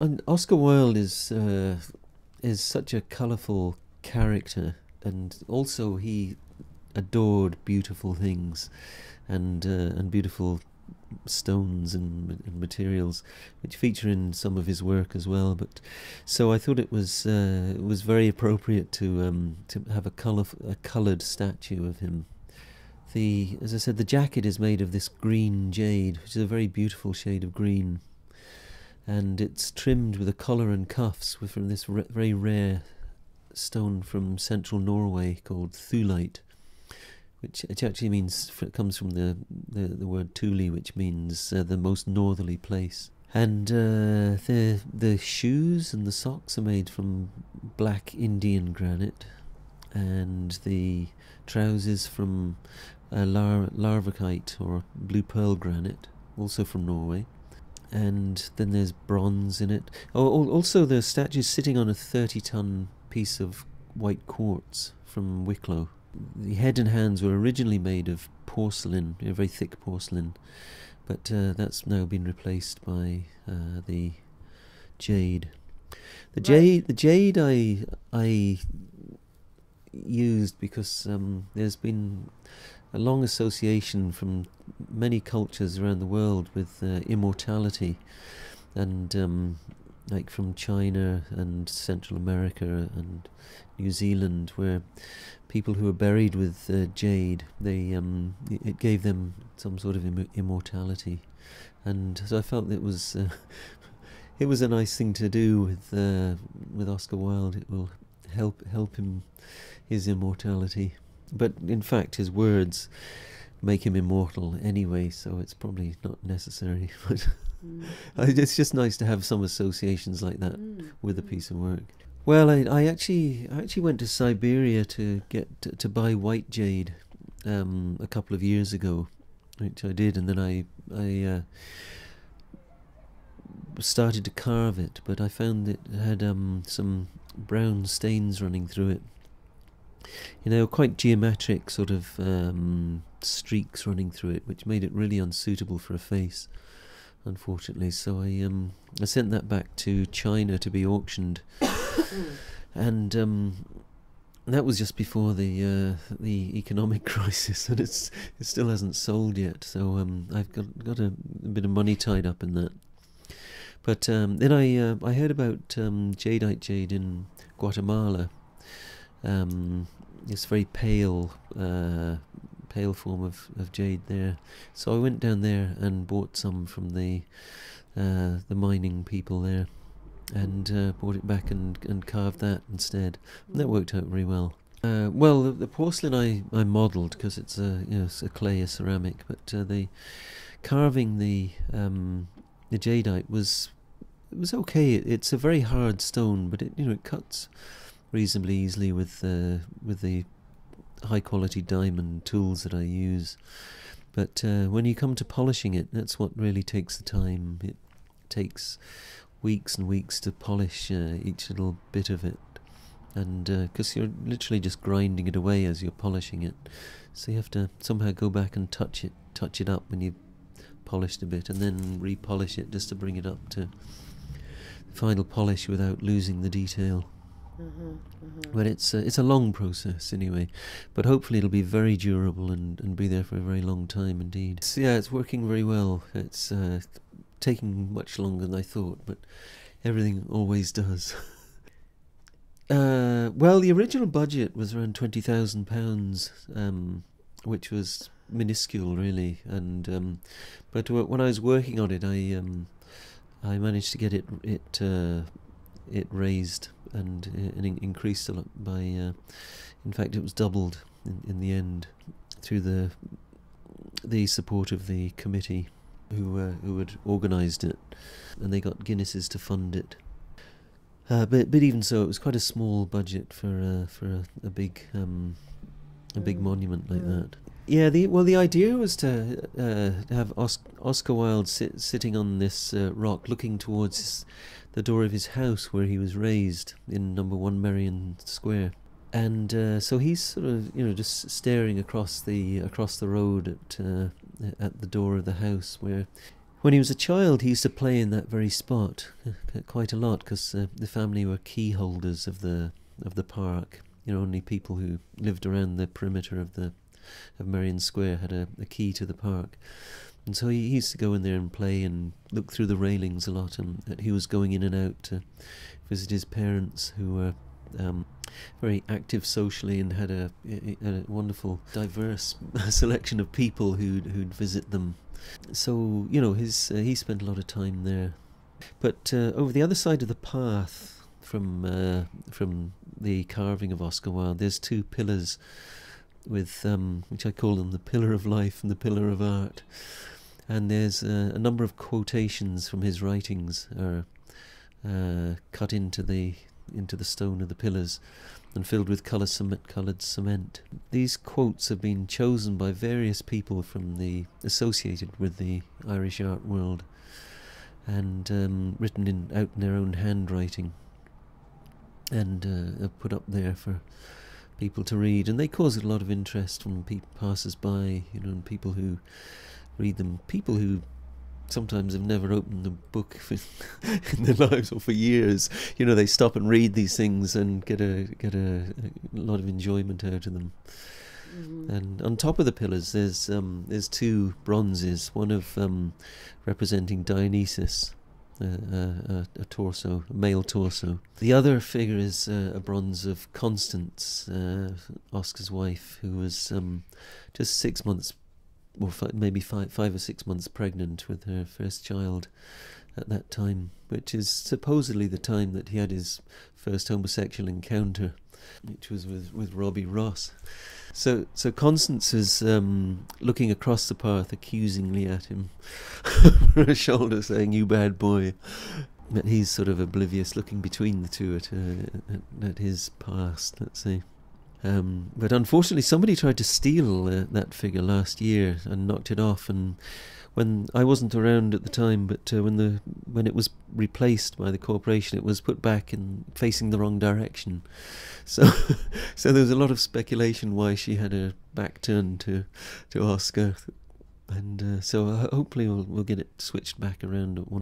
And Oscar Wilde is such a colourful character, and also he adored beautiful things and beautiful stones and materials, which feature in some of his work as well. But so I thought it was very appropriate to have a coloured statue of him. As I said, the jacket is made of this green jade, which is a very beautiful shade of green, and it's trimmed with a collar and cuffs from this very rare stone from central Norway called thulite, which actually means, it comes from the word Thule, which means the most northerly place. And the shoes and the socks are made from black Indian granite, and the trousers from larvacite or blue pearl granite, also from Norway. And then there's bronze in it. Also, the statue's sitting on a 30-ton piece of white quartz from Wicklow. The head and hands were originally made of porcelain, very thick porcelain, but that's now been replaced by the jade. The jade I used because there's been a long association from many cultures around the world with immortality, and like from China and Central America and New Zealand, where people who are buried with jade, it gave them some sort of immortality, and so I felt it was it was a nice thing to do with Oscar Wilde. It will help him his immortality, but in fact his words make him immortal anyway, so it's probably not necessary. But it's just nice to have some associations like that with a piece of work. Well, I actually went to Siberia to to buy white jade a couple of years ago, which I did, and then I started to carve it, but I found it had some brown stains running through it. Quite geometric sort of streaks running through it, which made it really unsuitable for a face, unfortunately. So I sent that back to China to be auctioned, and that was just before the economic crisis, and it still hasn't sold yet. So I've got a bit of money tied up in that. But then I heard about jadeite jade in Guatemala. This very pale form of jade there. So I went down there and bought some from the mining people there, and brought it back and carved that instead. And that worked out very well. Well, the porcelain I modelled because it's it's a clay, a ceramic, but the carving the jadeite was okay. It's a very hard stone, but it cuts reasonably easily with the high quality diamond tools that I use. But when you come to polishing it, that's what really takes the time. It takes weeks and weeks to polish each little bit of it, and because you're literally just grinding it away as you're polishing it, so you have to somehow go back and touch it up when you've polished a bit, and then repolish it just to bring it up to the final polish without losing the detail. But it's a long process anyway, but hopefully it'll be very durable and be there for a very long time indeed. So yeah, it's working very well. It's taking much longer than I thought, but everything always does. Well, the original budget was around £20,000, which was minuscule really, and but when I was working on it, I managed to get it raised and increased a lot by in fact it was doubled in the end through the support of the committee who had organised it, and they got Guinnesses to fund it, but even so it was quite a small budget for a big monument like that. Yeah, the idea was to have Oscar Wilde sitting on this rock, looking towards the door of his house where he was raised in number 1 Merrion Square, and so he's sort of just staring across the road at the door of the house, where When he was a child, he used to play in that very spot quite a lot, because the family were key holders of the park. You know, only people who lived around the perimeter of Merrion Square had a key to the park. And so he used to go in there and play and look through the railings a lot, and he was going in and out to visit his parents, who were very active socially and had a wonderful, diverse selection of people who'd visit them. So, you know, he spent a lot of time there. But over the other side of the path from the carving of Oscar Wilde, there's two pillars with which I call them the pillar of life and the pillar of art. And there's a number of quotations from his writings are cut into the stone of the pillars and filled with coloured cement. These quotes have been chosen by various people associated with the Irish art world, and written out in their own handwriting, and put up there for people to read. And they cause a lot of interest from passers-by, you know, and people who read them, people who sometimes have never opened the book in their lives or for years. You know, they stop and read these things and get a lot of enjoyment out of them. Mm-hmm. And on top of the pillars, there's two bronzes. One of representing Dionysus, a torso, a male torso. The other figure is a bronze of Constance, Oscar's wife, who was just 6 months, or maybe five or 6 months pregnant with her first child at that time, which is supposedly the time that he had his first homosexual encounter, which was with Robbie Ross. So Constance is looking across the path accusingly at him over her shoulder, saying, "You bad boy." But he's sort of oblivious, looking between the two at his past, let's say. But unfortunately somebody tried to steal that figure last year and knocked it off, and when I wasn't around at the time, but when it was replaced by the corporation, it was put back and facing the wrong direction. So there was a lot of speculation why she had her back turned to Oscar, and so hopefully we'll get it switched back around at one